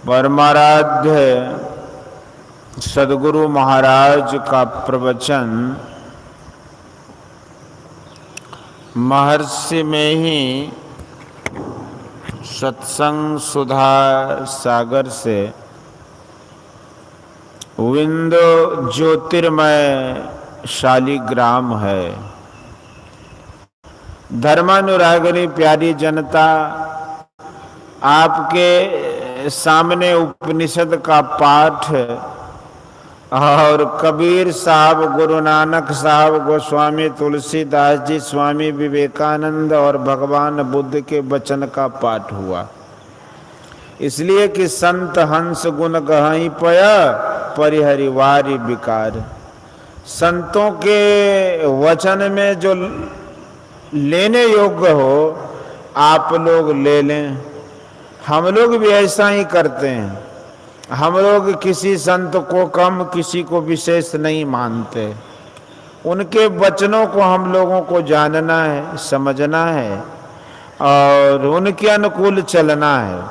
परमाराध्य सद्गुरु महाराज का प्रवचन महर्षि में ही सत्संग सुधा सागर से विंदो ज्योतिर्मय शालिग्राम है। धर्मानुरागिणी प्यारी जनता, आपके सामने उपनिषद का पाठ और कबीर साहब, गुरु नानक साहब, गोस्वामी तुलसीदास जी, स्वामी विवेकानंद और भगवान बुद्ध के वचन का पाठ हुआ। इसलिए कि संत हंस गुण गहई पया परिहरिवारी विकार। संतों के वचन में जो लेने योग्य हो आप लोग ले लें। हम लोग भी ऐसा ही करते हैं। हम लोग किसी संत को कम, किसी को विशेष नहीं मानते। उनके वचनों को हम लोगों को जानना है, समझना है और उनके अनुकूल चलना है।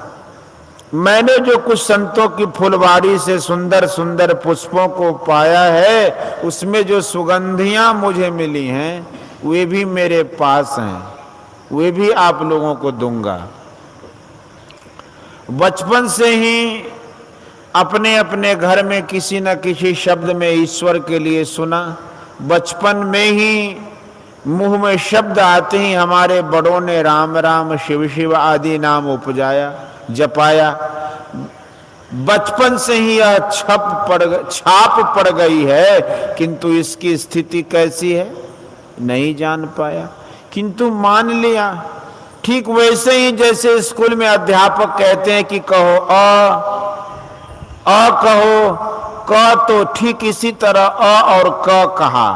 मैंने जो कुछ संतों की फुलवारी से सुंदर सुंदर पुष्पों को पाया है, उसमें जो सुगंधियां मुझे मिली हैं वे भी मेरे पास हैं, वे भी आप लोगों को दूंगा। बचपन से ही अपने अपने घर में किसी न किसी शब्द में ईश्वर के लिए सुना। बचपन में ही मुंह में शब्द आते ही हमारे बड़ों ने राम राम शिव शिव आदि नाम उपजाया, जपाया। बचपन से ही यह छाप पड़ गई है, किंतु इसकी स्थिति कैसी है नहीं जान पाया, किंतु मान लिया। ठीक वैसे ही जैसे स्कूल में अध्यापक कहते हैं कि कहो अ कहो क, तो ठीक इसी तरह अ और क कहा,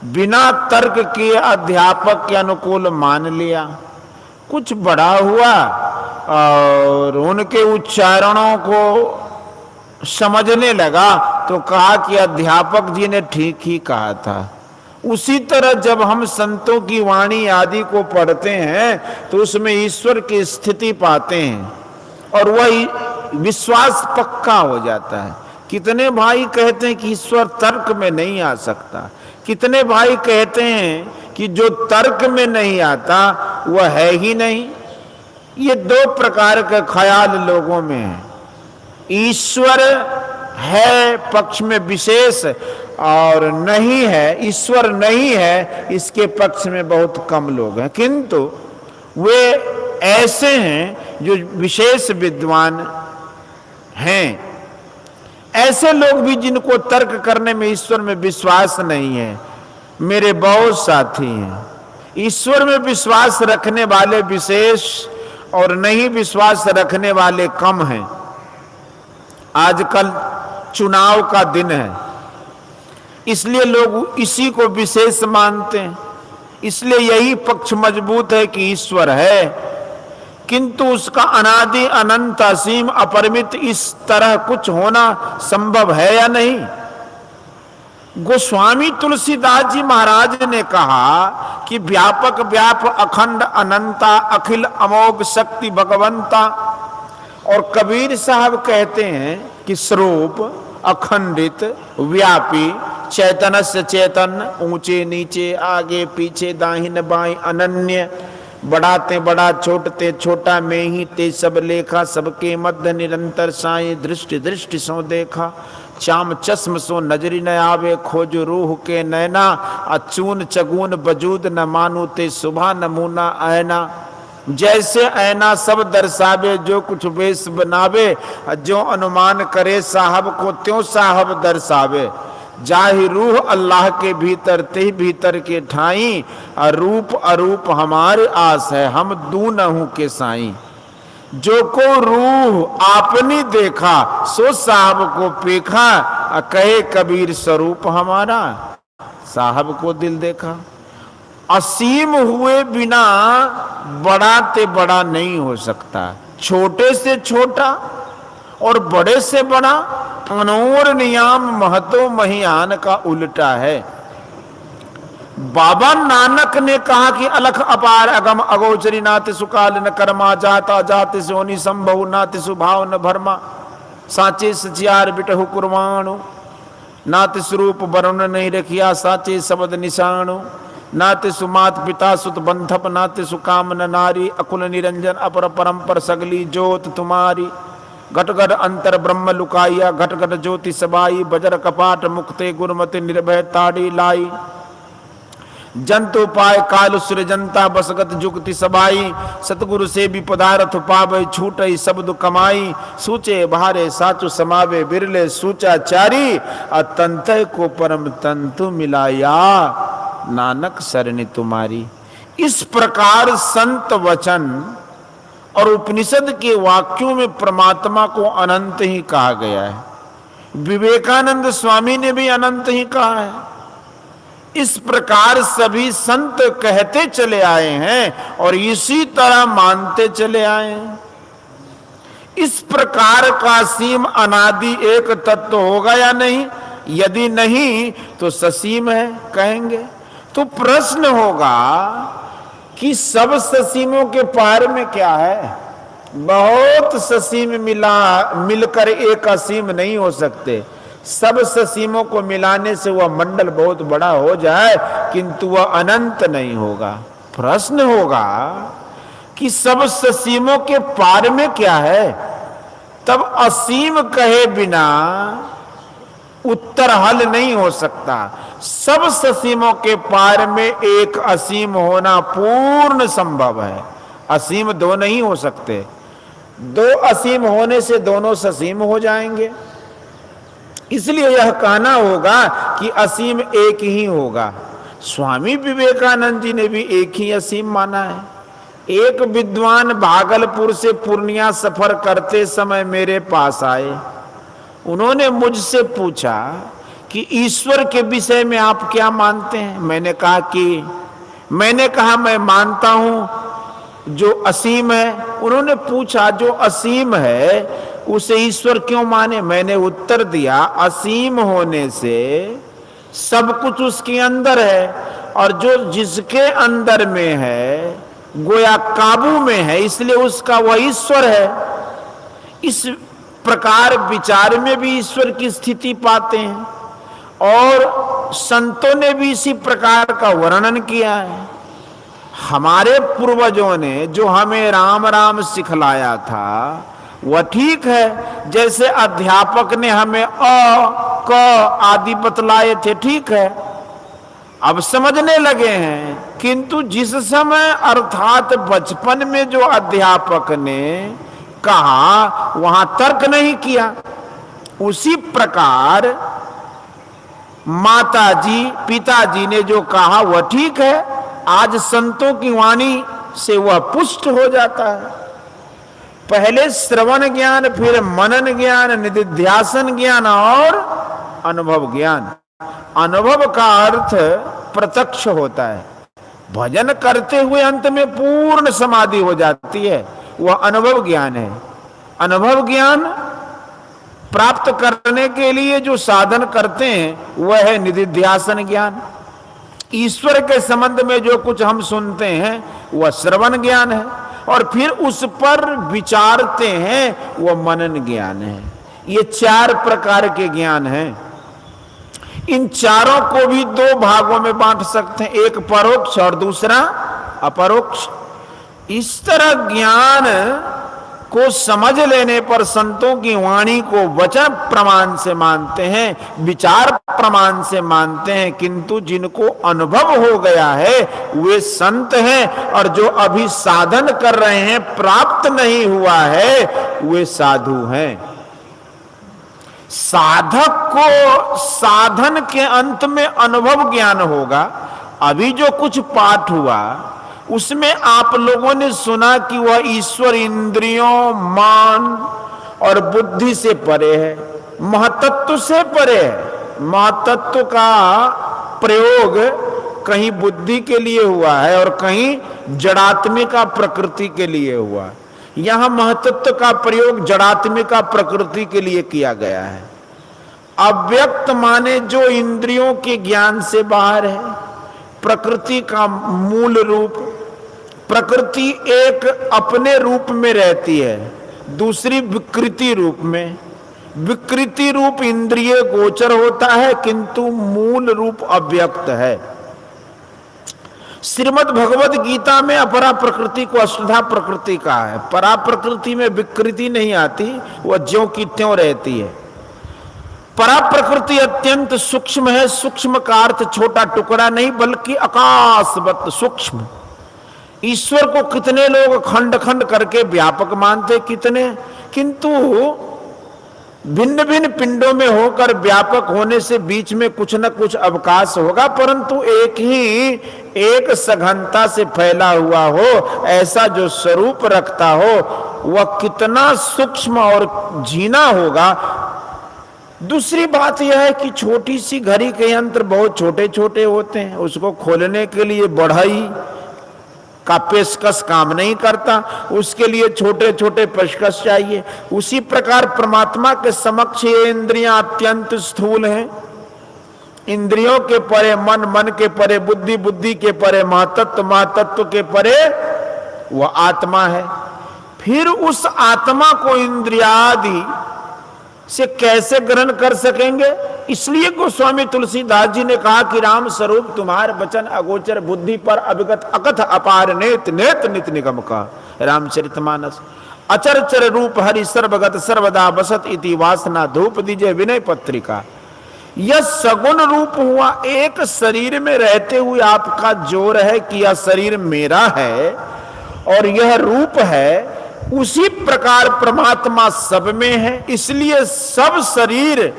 बिना तर्क किए अध्यापक के अनुकूल मान लिया। कुछ बड़ा हुआ और उनके उच्चारणों को समझने लगा तो कहा कि अध्यापक जी ने ठीक ही कहा था। उसी तरह जब हम संतों की वाणी आदि को पढ़ते हैं तो उसमें ईश्वर की स्थिति पाते हैं और वह विश्वास पक्का हो जाता है। कितने भाई कहते हैं कि ईश्वर तर्क में नहीं आ सकता, कितने भाई कहते हैं कि जो तर्क में नहीं आता वह है ही नहीं। ये दो प्रकार के ख्याल लोगों में है। ईश्वर है पक्ष में विशेष और नहीं है, ईश्वर नहीं है इसके पक्ष में बहुत कम लोग हैं। किंतु वे ऐसे हैं जो विशेष विद्वान हैं। ऐसे लोग भी जिनको तर्क करने में ईश्वर में विश्वास नहीं है, मेरे बहुत साथी हैं। ईश्वर में विश्वास रखने वाले विशेष और नहीं विश्वास रखने वाले कम हैं। आजकल चुनाव का दिन है, इसलिए लोग इसी को विशेष मानते हैं। इसलिए यही पक्ष मजबूत है कि ईश्वर है, किंतु उसका अनादि अनंत असीम अपरिमित इस तरह कुछ होना संभव है या नहीं। गोस्वामी तुलसीदास जी महाराज ने कहा कि व्यापक व्याप अखंड अनंता अखिल अमोघ शक्ति भगवंता। और कबीर साहब कहते हैं कि स्वरूप अखंडित व्यापी चैतन्य से चैतन्य, ऊंचे नीचे आगे पीछे दाहिने बाएं अनन्य, बढ़ाते बड़ा छोटते छोटा, में ही ते सब लेखा, सबके मध्य निरंतर साई, दृष्टि दृष्टि सो देखा, चाम चश्म सो नजरी न आवे, खोज रूह के नैना, अचून चगून बजूद न मानू ते सुबह नमूना ऐना। जैसे ऐना सब दर्शावे, जो कुछ वेश बनावे, जो अनुमान करे साहब को त्यों साहब दर्शावे। जाहि रूह अल्लाह के भीतर ते भीतर के ठाई, अरूप अरूप हमारे आस है, हम दू नहू के साई। जो को रूह आपने देखा, सो साहब को पेखा, कहे कबीर स्वरूप हमारा, साहब को दिल देखा। असीम हुए बिना बड़ा ते बड़ा नहीं हो सकता, छोटे से छोटा और बड़े से बड़ा अनोर नियाम महतो महियान का उल्टा है। बाबा नानक ने कहा कि अलख अपार अगम अगोचरी नाति सुकाल न कर्मा जाता जाति सोनी संभव नाति सुभाव न भरमा साचे सचियार बिटहु कुर्बाणु नाति स्वरूप वरुण नहीं रखिया साचे शब्द निशाणु नाति सुमात पिता सुत बंधप नाति सुकाम न नारी अकुल निरंजन अपर परंपर सगली ज्योत तुम्हारी घट घट अंतर ब्रह्म लुकाइया घट घट ज्योति सबाई बजर कपाट मुक्ते गुरमति निर्भय ताड़ी लाई जंतु पाए काल जनता बसगत जुगति सबाई सतगुरु से भी पदार्थ पावे छूटे शब्द कमाई सूचे भारे साचु समावे बिरले सूचा चारी अतंत को परम तंतु मिलाया नानक सरनि तुम्हारी। इस प्रकार संत वचन और उपनिषद के वाक्यों में परमात्मा को अनंत ही कहा गया है। विवेकानंद स्वामी ने भी अनंत ही कहा है। इस प्रकार सभी संत कहते चले आए हैं और इसी तरह मानते चले आए हैं। इस प्रकार का सीम अनादि एक तत्व होगा या नहीं? यदि नहीं तो ससीम है कहेंगे। तो प्रश्न होगा कि सब ससीमों के पार में क्या है? बहुत ससीम मिलकर एक असीम नहीं हो सकते। सब ससीमों को मिलाने से वह मंडल बहुत बड़ा हो जाए किंतु वह अनंत नहीं होगा। प्रश्न होगा कि सब ससीमों के पार में क्या है? तब असीम कहे बिना उत्तर हल नहीं हो सकता। सब ससीमों के पार में एक असीम होना पूर्ण संभव है। असीम दो नहीं हो सकते। दो असीम होने से दोनों ससीम हो जाएंगे। इसलिए यह कहना होगा कि असीम एक ही होगा। स्वामी विवेकानंद जी ने भी एक ही असीम माना है। एक विद्वान भागलपुर से पूर्णिया सफर करते समय मेरे पास आए। उन्होंने मुझसे पूछा कि ईश्वर के विषय में आप क्या मानते हैं? मैंने कहा मैं मानता हूं जो असीम है। उन्होंने पूछा जो असीम है उसे ईश्वर क्यों माने? मैंने उत्तर दिया असीम होने से सब कुछ उसके अंदर है और जो जिसके अंदर में है गोया काबू में है, इसलिए उसका वह ईश्वर है। इस प्रकार विचार में भी ईश्वर की स्थिति पाते हैं और संतों ने भी इसी प्रकार का वर्णन किया है। हमारे पूर्वजों ने जो हमें राम राम सिखलाया था वह ठीक है। जैसे अध्यापक ने हमें अ क आदि बतलाए थे, ठीक है, अब समझने लगे हैं। किंतु जिस समय अर्थात बचपन में जो अध्यापक ने कहा वहां तर्क नहीं किया। उसी प्रकार माताजी पिताजी ने जो कहा वह ठीक है। आज संतों की वाणी से वह पुष्ट हो जाता है। पहले श्रवण ज्ञान, फिर मनन ज्ञान, निधिध्यासन ज्ञान और अनुभव ज्ञान। अनुभव का अर्थ प्रत्यक्ष होता है। भजन करते हुए अंत में पूर्ण समाधि हो जाती है, वह अनुभव ज्ञान है। अनुभव ज्ञान प्राप्त करने के लिए जो साधन करते हैं वह है निधिध्यासन ज्ञान। ईश्वर के संबंध में जो कुछ हम सुनते हैं वह श्रवण ज्ञान है और फिर उस पर विचारते हैं वह मनन ज्ञान है। ये चार प्रकार के ज्ञान हैं। इन चारों को भी दो भागों में बांट सकते हैं, एक परोक्ष और दूसरा अपरोक्ष। इस तरह ज्ञान को समझ लेने पर संतों की वाणी को वचन प्रमाण से मानते हैं, विचार प्रमाण से मानते हैं। किंतु जिनको अनुभव हो गया है वे संत हैं और जो अभी साधन कर रहे हैं, प्राप्त नहीं हुआ है, वे साधु हैं। साधक को साधन के अंत में अनुभव ज्ञान होगा। अभी जो कुछ पाठ हुआ उसमें आप लोगों ने सुना कि वह ईश्वर इंद्रियों, मान और बुद्धि से परे है, महतत्व से परे है। महतत्व का प्रयोग कहीं बुद्धि के लिए हुआ है और कहीं जड़ात्मिका प्रकृति के लिए हुआ। यहां महतत्व का प्रयोग जड़ात्मिका प्रकृति के लिए किया गया है। अव्यक्त माने जो इंद्रियों के ज्ञान से बाहर है, प्रकृति का मूल रूप। प्रकृति एक अपने रूप में रहती है, दूसरी विकृति रूप में। विकृति रूप इंद्रिय गोचर होता है, किंतु मूल रूप अव्यक्त है। श्रीमद् भगवद गीता में अपरा प्रकृति को अष्टधा प्रकृति कहा है। परा प्रकृति में विकृति नहीं आती, वह ज्यों की त्यों रहती है। परा प्रकृति अत्यंत सूक्ष्म है। सूक्ष्म का अर्थ छोटा टुकड़ा नहीं, बल्कि आकाशवत सूक्ष्म। ईश्वर को कितने लोग खंड खंड करके व्यापक मानते, कितने, किंतु भिन्न भिन्न पिंडों में होकर व्यापक होने से बीच में कुछ न कुछ अवकाश होगा, परंतु एक सघनता से फैला हुआ हो, ऐसा जो स्वरूप रखता हो, वह कितना सूक्ष्म और झीना होगा। दूसरी बात यह है कि छोटी सी घड़ी के यंत्र बहुत छोटे छोटे होते हैं, उसको खोलने के लिए बढ़ई का पेशकश काम नहीं करता, उसके लिए छोटे छोटे पेशकश चाहिए। उसी प्रकार परमात्मा के समक्ष ये इंद्रियां अत्यंत स्थूल हैं। इंद्रियों के परे मन, मन के परे बुद्धि, बुद्धि के परे महातत्व, महातत्व के परे वह आत्मा है। फिर उस आत्मा को इंद्रियादि से कैसे ग्रहण कर सकेंगे? इसलिए गोस्वामी तुलसीदास जी ने कहा कि राम स्वरूप तुम्हारे वचन अगोचर, बुद्धि पर अभिगत अकथ अपार नेत नेत नित निगम का। रामचरितमानस। अचर चर रूप हरि सर्वगत सर्वदा बसत इति वासना धूप दीजे विनय पत्रिका। यह सगुण रूप हुआ। एक शरीर में रहते हुए आपका जोर है कि यह शरीर मेरा है और यह रूप है, उसी प्रकार परमात्मा सब में है। इसलिए सब शरीर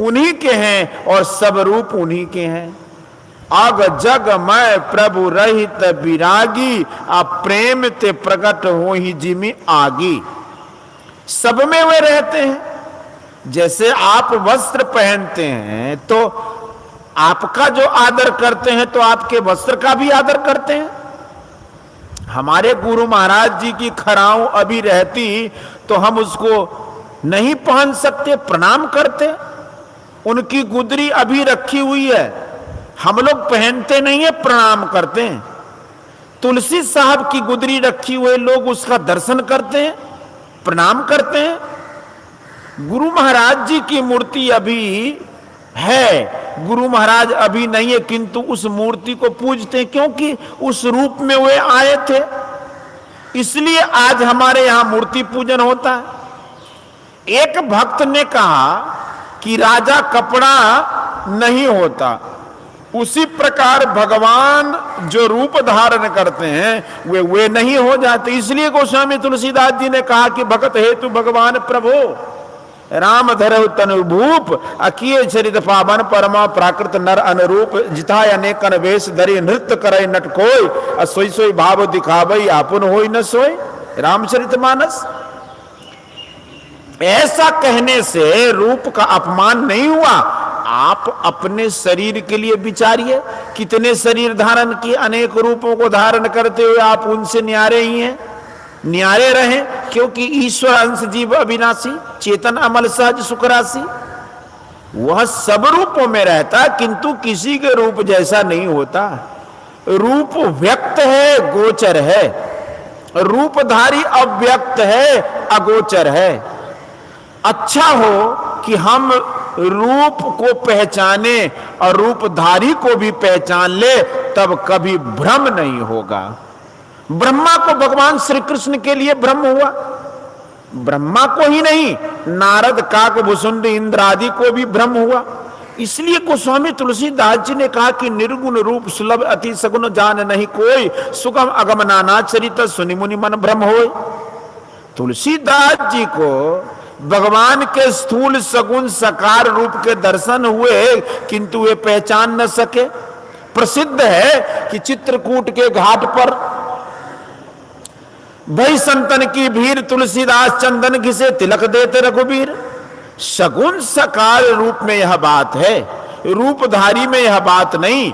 उन्हीं के हैं और सब रूप उन्हीं के हैं। अग जग मैं प्रभु रहित विरागी, आप प्रेम ते प्रकट हो ही जिमी आगी। सब में वे रहते हैं। जैसे आप वस्त्र पहनते हैं तो आपका जो आदर करते हैं, तो आपके वस्त्र का भी आदर करते हैं। हमारे गुरु महाराज जी की खराऊ अभी रहती तो हम उसको नहीं पहन सकते, प्रणाम करते। उनकी गुदरी अभी रखी हुई है, हम लोग पहनते नहीं है, प्रणाम करते हैं। तुलसी साहब की गुदरी रखी हुई, लोग उसका दर्शन करते हैं, प्रणाम करते हैं। गुरु महाराज जी की मूर्ति अभी है, गुरु महाराज अभी नहीं है, किंतु उस मूर्ति को पूजते हैं, क्योंकि उस रूप में वे आए थे। इसलिए आज हमारे यहां मूर्ति पूजन होता है। एक भक्त ने कहा कि राजा कपड़ा नहीं होता, उसी प्रकार भगवान जो रूप धारण करते हैं वे नहीं हो जाते। इसलिए गोस्वामी तुलसीदास जी ने कहा कि भगत हेतु भगवान प्रभु राम धरव तनु भूप, अकिए चरित पावन परमा प्राकृत नर अनुरूप, जिताय अनेकन वेश धरि नृत्य करे नट कोय, सोई सोई भाव दिखावई आपुन होई न सोय। रामचरितमानस। ऐसा कहने से रूप का अपमान नहीं हुआ। आप अपने शरीर के लिए विचारिए, कितने शरीर धारण किए, अनेक रूपों को धारण करते हुए आप उनसे न्यारे ही हैं। न्यारे रहे, क्योंकि ईश्वर अंश जीव अविनाशी, चेतन अमल सहज सुखराशि। वह सब रूपों में रहता, किंतु किसी के रूप जैसा नहीं होता। रूप व्यक्त है, गोचर है। रूपधारी अव्यक्त है, अगोचर है। अच्छा हो कि हम रूप को पहचाने और रूपधारी को भी पहचान ले, तब कभी भ्रम नहीं होगा। ब्रह्मा को भगवान श्री कृष्ण के लिए भ्रम हुआ। ब्रह्मा को ही नहीं, नारद, काक, भुसुंड, इंद्र आदि को भी भ्रम हुआ। इसलिए गोस्वामी तुलसीदास जी ने कहा कि निर्गुण रूप सुलभ अति सगुण जान नहीं कोई, सुगम अगम नाना चरित सुनि मुनि मन भ्रम होय। तुलसीदास जी को भगवान के स्थूल सगुण साकार रूप के दर्शन हुए, किंतु वे पहचान न सके। प्रसिद्ध है कि चित्रकूट के घाट पर भई संतन की भीड़, तुलसीदास चंदन घिसे तिलक देते रघुबीर। सगुण साकार रूप में यह बात है, रूपधारी में यह बात नहीं।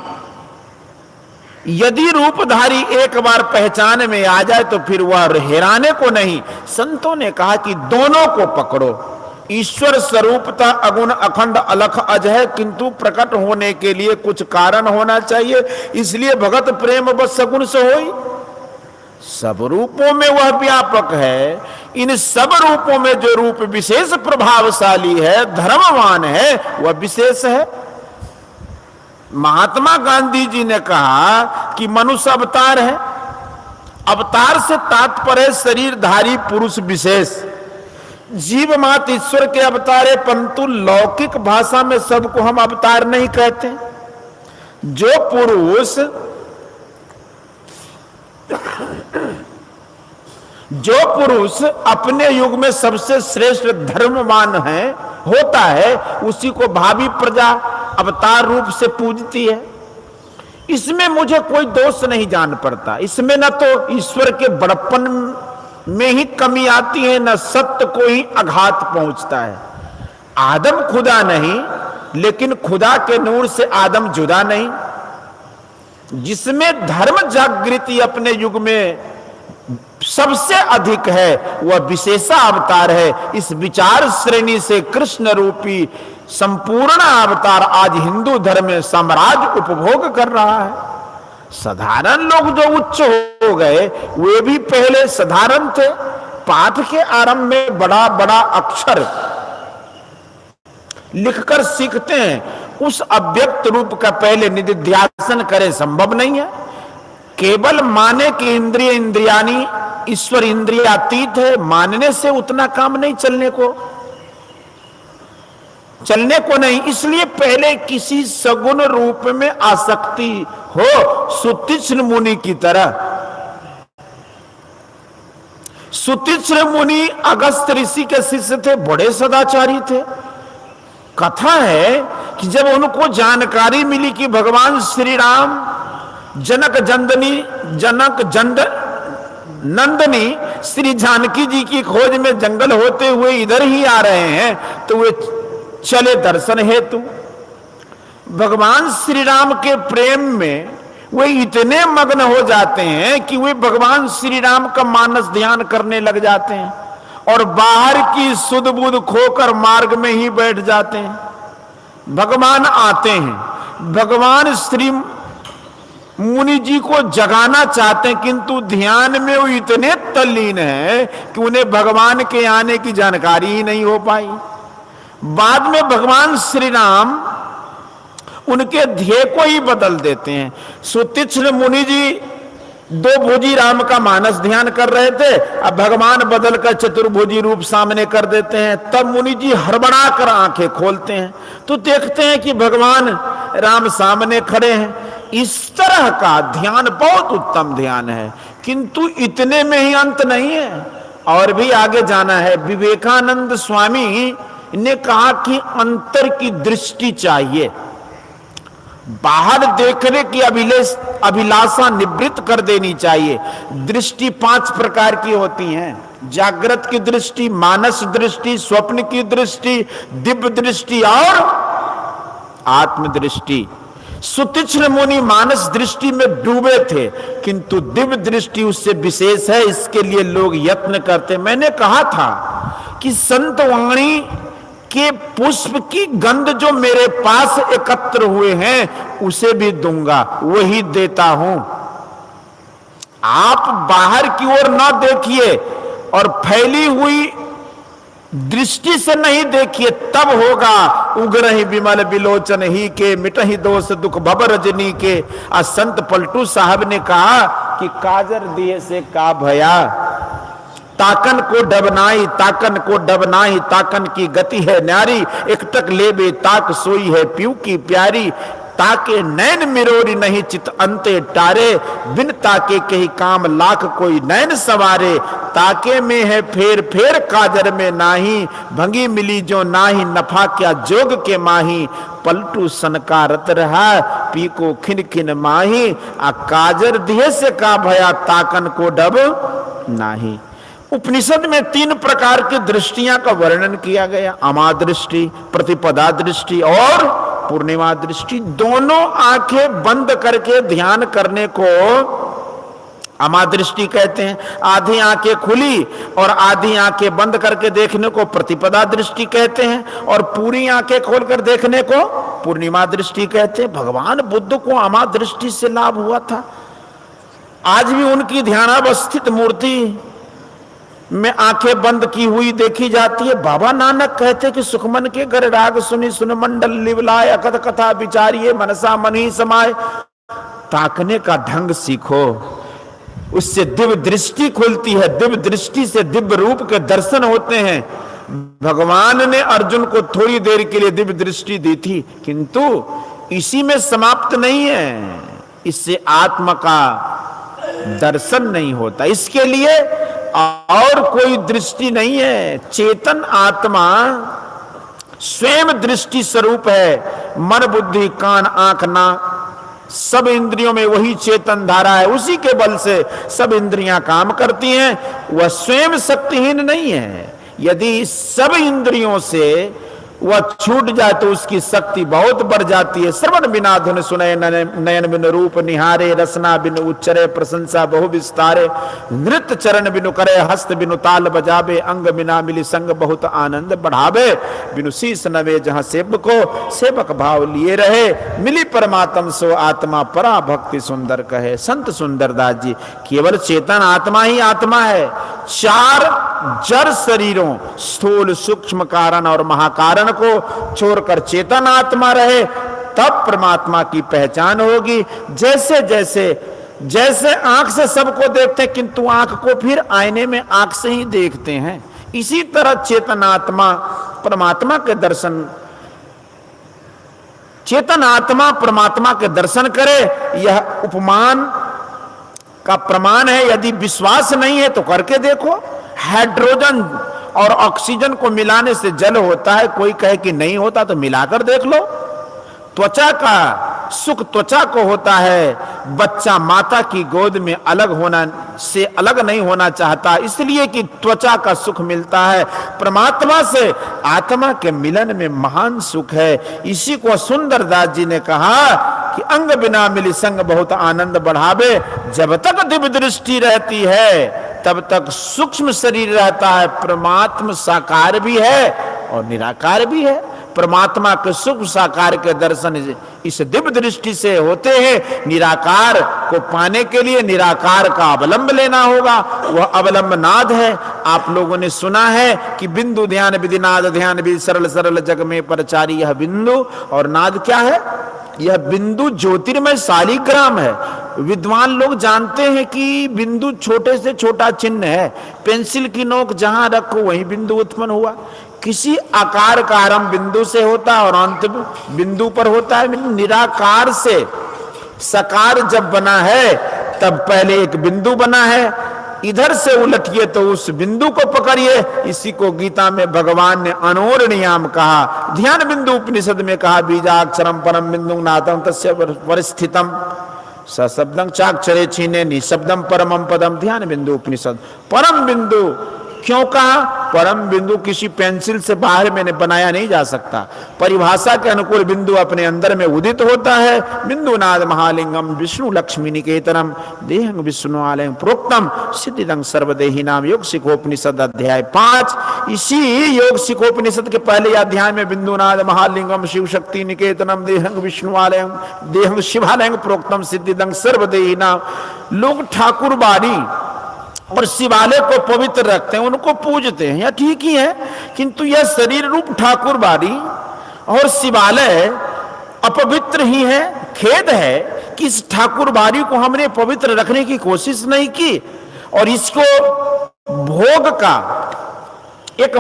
यदि रूपधारी एक बार पहचान में आ जाए तो फिर वह हेराने को नहीं। संतों ने कहा कि दोनों को पकड़ो, ईश्वर स्वरूपता अगुण अखंड अलख अज है, किंतु प्रकट होने के लिए कुछ कारण होना चाहिए, इसलिए भगत प्रेम बस सगुण से होई। सब रूपों में वह व्यापक है, इन सब रूपों में जो रूप विशेष प्रभावशाली है, धर्मवान है, वह विशेष है। महात्मा गांधी जी ने कहा कि मनुष्य अवतार है। अवतार से तात्पर्य शरीरधारी पुरुष विशेष। जीव मात्र ईश्वर के अवतार है, परंतु लौकिक भाषा में सबको हम अवतार नहीं कहते। जो पुरुष अपने युग में सबसे श्रेष्ठ धर्मवान है होता है, उसी को भावी प्रजा अवतार रूप से पूजती है। इसमें मुझे कोई दोष नहीं जान पड़ता। इसमें न तो ईश्वर के बड़प्पन में ही कमी आती है, न सत्य को ही आघात पहुंचता है। आदम खुदा नहीं, लेकिन खुदा के नूर से आदम जुदा नहीं। जिसमें धर्म जागृति अपने युग में सबसे अधिक है, वह विशेषा अवतार है। इस विचार श्रेणी से कृष्ण रूपी संपूर्ण अवतार आज हिंदू धर्म में साम्राज्य उपभोग कर रहा है। साधारण लोग जो उच्च हो गए, वे भी पहले साधारण थे। पाठ के आरंभ में बड़ा बड़ा अक्षर लिखकर सीखते हैं, उस अव्यक्त रूप का पहले निधिध्यासन करे संभव नहीं है। केवल माने कि इंद्रिय इंद्रियानी, ईश्वर इंद्रियातीत है, मानने से उतना काम नहीं चलने को नहीं। इसलिए पहले किसी सगुण रूप में आसक्ति हो, सुतीक्ष्ण मुनि की तरह। सुतीक्ष्ण मुनि अगस्त्य ऋषि के शिष्य थे, बड़े सदाचारी थे। कथा है कि जब उनको जानकारी मिली कि भगवान श्री राम नंदनी श्री जानकी जी की खोज में जंगल होते हुए इधर ही आ रहे हैं, तो वे चले दर्शन हेतु। भगवान श्री राम के प्रेम में वे इतने मग्न हो जाते हैं कि वे भगवान श्री राम का मानस ध्यान करने लग जाते हैं और बाहर की सुध बुध खोकर मार्ग में ही बैठ जाते हैं। भगवान आते हैं, भगवान श्री मुनि जी को जगाना चाहते हैं, किंतु ध्यान में वो इतने तल्लीन है कि उन्हें भगवान के आने की जानकारी ही नहीं हो पाई। बाद में भगवान श्री राम उनके ध्येय को ही बदल देते हैं। सुतीक्ष्ण मुनि जी दो भुजी राम का मानस ध्यान कर रहे थे, अब भगवान बदलकर चतुर्भुजी रूप सामने कर देते हैं। तब मुनि जी हड़बड़ा कर आंखें खोलते हैं तो देखते हैं कि भगवान राम सामने खड़े हैं। इस तरह का ध्यान बहुत उत्तम ध्यान है, किंतु इतने में ही अंत नहीं है, और भी आगे जाना है। विवेकानंद स्वामी ने कहा कि अंतर की दृष्टि चाहिए। बाहर देखने की अभिलाषा निवृत्त कर देनी चाहिए। दृष्टि 5 प्रकार की होती हैं: जागृत की दृष्टि, मानस दृष्टि, स्वप्न की दृष्टि, दिव्य दृष्टि और आत्मदृष्टि। सुतीक्ष्ण मुनि मानस दृष्टि में डूबे थे, किंतु दिव्य दृष्टि उससे विशेष है, इसके लिए लोग यत्न करते। मैंने कहा था कि संत वाणी के पुष्प की गंध जो मेरे पास एकत्र हुए हैं, उसे भी दूंगा, वही देता हूं। आप बाहर की ओर न देखिए और फैली हुई दृष्टि से नहीं देखिए, तब होगा उग्रहि विमल विलोचन ही के, मिटहि दोष दुख भव रजनी के। संत पलटू साहब ने कहा कि काजर दिए से का भया, ताकन को डबनाई, ताकन को डबनाई, ताकन की गति है न्यारी, एकटक लेबे ताक सोई है पीऊ की प्यारी। ताके नैन मिरोरी नहीं चित अंते टारे, बिन ताके कही काम लाख कोई नैन सवारे। ताके में है फेर फेर काजर में नाही, भंगी मिली जो नाही नफा क्या जोग के माही। पलटू सनकारत रहा पी को खिन खिन माही, आ काजर दिए से का भया, ताकन को डब नाही। उपनिषद में 3 प्रकार की दृष्टियां का वर्णन किया गया: अमा दृष्टि, प्रतिपदा दृष्टि और पूर्णिमा दृष्टि। दोनों आंखें बंद करके ध्यान करने को अमादृष्टि कहते हैं। आधी आंखें खुली और आधी आंखें बंद करके देखने को प्रतिपदा दृष्टि कहते हैं, और पूरी आंखें खोलकर देखने को पूर्णिमा दृष्टि कहते हैं। भगवान बुद्ध को अमादृष्टि से लाभ हुआ था। आज भी उनकी ध्यानावस्थित मूर्ति में आंखें बंद की हुई देखी जाती है। बाबा नानक कहते कि सुखमन के घर राग सुनी सुन मंडल लिवलाय, अकथ कथा विचारिये मनसा मन ही समाये। ताकने का ढंग सीखो, उससे दिव्य दृष्टि खुलती है, दिव्य दृष्टि से दिव्य रूप के दर्शन होते हैं। भगवान ने अर्जुन को थोड़ी देर के लिए दिव्य दृष्टि दी थी, किंतु इसी में समाप्त नहीं है, इससे आत्मा का दर्शन नहीं होता। इसके लिए और कोई दृष्टि नहीं है। चेतन आत्मा स्वयं दृष्टि स्वरूप है। मन बुद्धि कान आंख नाक सब इंद्रियों में वही चेतन धारा है, उसी के बल से सब इंद्रियां काम करती हैं। वह स्वयं शक्तिहीन नहीं है। यदि सब इंद्रियों से वह छूट जाए तो उसकी शक्ति बहुत बढ़ जाती है। श्रवण बिना धुन सुने, नयन बिन रूप निहारे, रसना बिन उच्चरे, प्रशंसा बहु विस्तारे, नृत्य चरण बिनु करे, हस्त बिनु ताल बजावे, अंग बिना मिली संग बहुत आनंद बढ़ावे, बिनु शीस नवे जहां सेवक को सेवक भाव लिए रहे, मिली परमात्म सो आत्मा परा भक्ति सुंदर कहे। संत सुंदरदास जी, केवल चेतन आत्मा ही आत्मा है। चार जड़ शरीरों स्थूल सूक्ष्म कारण और महाकारण को छोड़कर चेतन आत्मा रहे, तब परमात्मा की पहचान होगी। जैसे जैसे जैसे आंख से सबको देखते हैं, किंतु आंख को फिर आईने में आंख से ही देखते हैं, इसी तरह चेतन आत्मा परमात्मा के दर्शन, चेतन आत्मा परमात्मा के दर्शन करे। यह उपमान का प्रमाण है। यदि विश्वास नहीं है तो करके देखो। हाइड्रोजन और ऑक्सीजन को मिलाने से जल होता है, कोई कहे कि नहीं होता तो मिलाकर देख लो। त्वचा का सुख त्वचा को होता है। बच्चा माता की गोद में अलग होना से अलग नहीं होना चाहता, इसलिए कि त्वचा का सुख मिलता है। परमात्मा से आत्मा के मिलन में महान सुख है। इसी को सुंदरदास जी ने कहा कि अंग बिना मिली संग बहुत आनंद बढ़ावे। जब तक दिव्य दृष्टि रहती है तब तक सूक्ष्म शरीर रहता है। परमात्मा साकार भी है और निराकार भी है। परमात्मा के सूक्ष्म साकार के दर्शन इस दिव्य दृष्टि से होते हैं। निराकार को पाने के लिए निराकार का अवलंब लेना होगा। वह अवलंब नाद है। आप लोगों ने सुना है कि बिंदु ध्यान विधि नाद ध्यान विधि सरल सरल जग में परचारी। यह बिंदु और नाद क्या है? यह बिंदु ज्योतिर्मय शालिग्राम है। विद्वान लोग जानते हैं कि बिंदु छोटे से छोटा चिन्ह है। पेंसिल की नोक जहां रखो वहीं बिंदु उत्पन्न हुआ। किसी आकार का आरंभ बिंदु से होता है और अंत बिंदु पर होता है। निराकार से सकार जब बना है तब पहले एक बिंदु बना है। इधर से उलटिए तो उस बिंदु को पकड़िए। इसी को गीता में भगवान ने अनोर नियम कहा। ध्यान बिंदु उपनिषद में कहा, बीजाक्षरम परम बिंदु नादम तस्य परिस्थितम सशब्दं चाक्षरे छीने निशब्दम परमम पदम। ध्यान बिंदु उपनिषद। परम बिंदु क्यों कहा? परम बिंदु किसी पेंसिल से बाहर मैंने बनाया नहीं जा सकता। परिभाषा के अनुकूल बिंदु अपने अंदर में उदित होता है। बिंदु नाद महालिंगम विष्णु लक्ष्मी निकेतनम देहं विष्णु आलयं प्रोक्तम सिद्धिदं सर्वदेही नाम। योग सिखोपनिषद अध्याय 5। इसी योग सिखोपनिषद के पहले अध्याय में बिंदु नाद महालिंगम शिव शक्ति निकेतनम देहं विष्णु आलयं देहं शिवालयं प्रोक्तम सिद्धिदं सर्वदेही नाम। लोग ठाकुर बाड़ी और शिवालय को पवित्र रखते हैं, उनको पूजते हैं, यह ठीक ही है। किंतु यह शरीर रूप ठाकुर बाड़ी और शिवालय अपवित्र ही है। खेद है कि इस ठाकुर बाड़ी को हमने पवित्र रखने की कोशिश नहीं की और इसको भोग का एक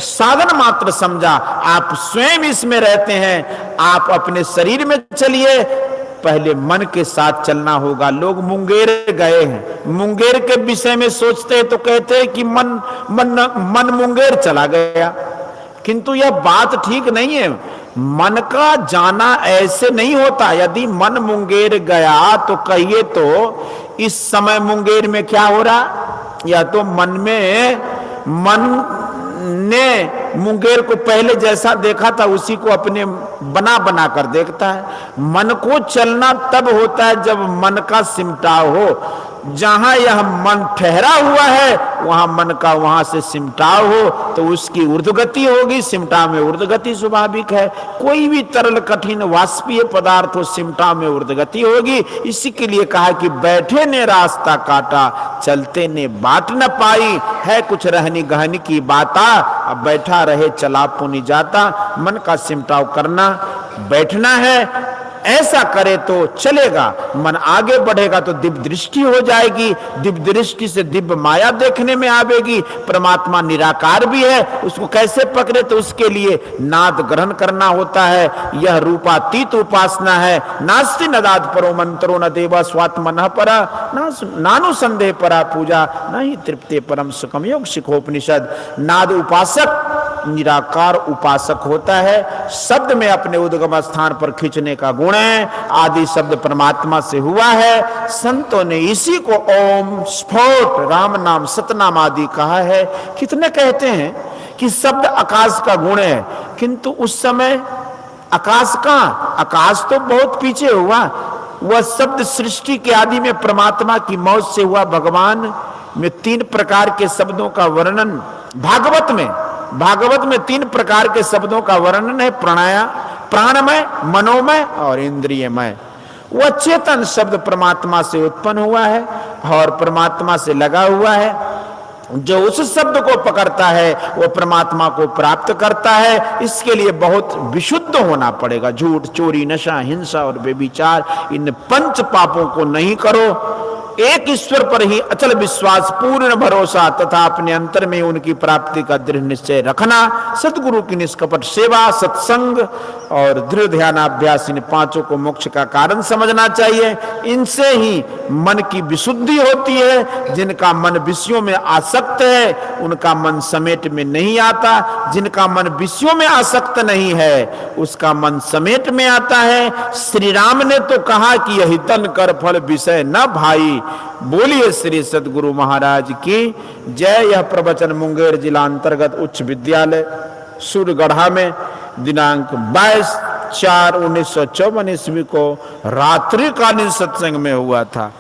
साधन मात्र समझा। आप स्वयं इसमें रहते हैं। आप अपने शरीर में चलिए, पहले मन के साथ चलना होगा। लोग मुंगेर गए हैं, मुंगेर के विषय में सोचते हैं तो कहते हैं कि मन मुंगेर चला गया, किंतु यह बात ठीक नहीं है। मन का जाना ऐसे नहीं होता। यदि मन मुंगेर गया तो कहिए तो इस समय मुंगेर में क्या हो रहा? या तो मन ने मुंगेर को पहले जैसा देखा था उसी को अपने बना कर देखता है। मन को चलना तब होता है जब मन का सिमटाव हो। जहां यह मन ठहरा हुआ है वहां मन का वहां से सिमटाव हो तो उसकी ऊर्ध्वगति होगी। सिमटा में ऊर्ध्वगति स्वाभाविक है। कोई भी तरल कठिन वाष्पीय पदार्थ हो, सिमटा में ऊर्ध्वगति होगी। इसी के लिए कहा कि बैठे ने रास्ता काटा, चलते ने बाट न पाई। है कुछ रहनी गहनी की बाता, अब बैठा रहे चला पुनि जाता। मन का सिमटाव करना, बैठना है, ऐसा करे तो चलेगा। मन आगे बढ़ेगा तो दिव्य दृष्टि हो जाएगी। दिव्य दृष्टि से दिव्य माया देखने में आवेगी। परमात्मा निराकार भी है, उसको कैसे पकड़े? तो उसके लिए नाद ग्रहण करना होता है। यह रूपातीत उपासना है। नास्ति नदाद परो मंत्रो न देवा स्वात्मनः परा नानु संदेह परा पूजा नहीं तृप्ते परम सुखम योग शिखोपनिषद। नाद उपासक निराकार उपासक होता है। शब्द में अपने उद्गम स्थान पर खींचने का गुण है। आदि शब्द परमात्मा से हुआ है। संतों ने इसी को ओम, स्फोट, राम नाम, सतनाम आदि कहा है। कितने कहते हैं कि शब्द आकाश का गुण है, किंतु उस समय आकाश कहां? आकाश तो बहुत पीछे हुआ। वह शब्द सृष्टि के आदि में परमात्मा की मौज से हुआ। भगवान में 3 प्रकार के शब्दों का वर्णन भागवत में 3 प्रकार के शब्दों का वर्णन है। प्राणमय, मनोमय और इंद्रियमय। वह चेतन शब्द परमात्मा से उत्पन्न हुआ है और परमात्मा से लगा हुआ है। जो उस शब्द को पकड़ता है वो परमात्मा को प्राप्त करता है। इसके लिए बहुत विशुद्ध होना पड़ेगा। झूठ, चोरी, नशा, हिंसा और व्यभिचार, इन 5 पापों को नहीं करो। एक ईश्वर पर ही अचल विश्वास, पूर्ण भरोसा तथा अपने अंतर में उनकी प्राप्ति का दृढ़ निश्चय रखना। सतगुरु की निष्कपट सेवा, सत्संग और दृढ़ ध्यानाभ्यास, इन 5 को मोक्ष का कारण समझना चाहिए। इनसे ही मन की विशुद्धि होती है। जिनका मन विषयों में आसक्त है उनका मन समेट में नहीं आता। जिनका मन विषयों में आसक्त नहीं है उसका मन समेट में आता है। श्री राम ने तो कहा कि यही तन कर फल विषय न भाई। बोलिए श्री सद्गुरु महाराज की जय। यह प्रवचन मुंगेर जिला अंतर्गत उच्च विद्यालय सूरगढ़ा में दिनांक 22/4/1954 ईस्वी को रात्रिकालीन सत्संग में हुआ था।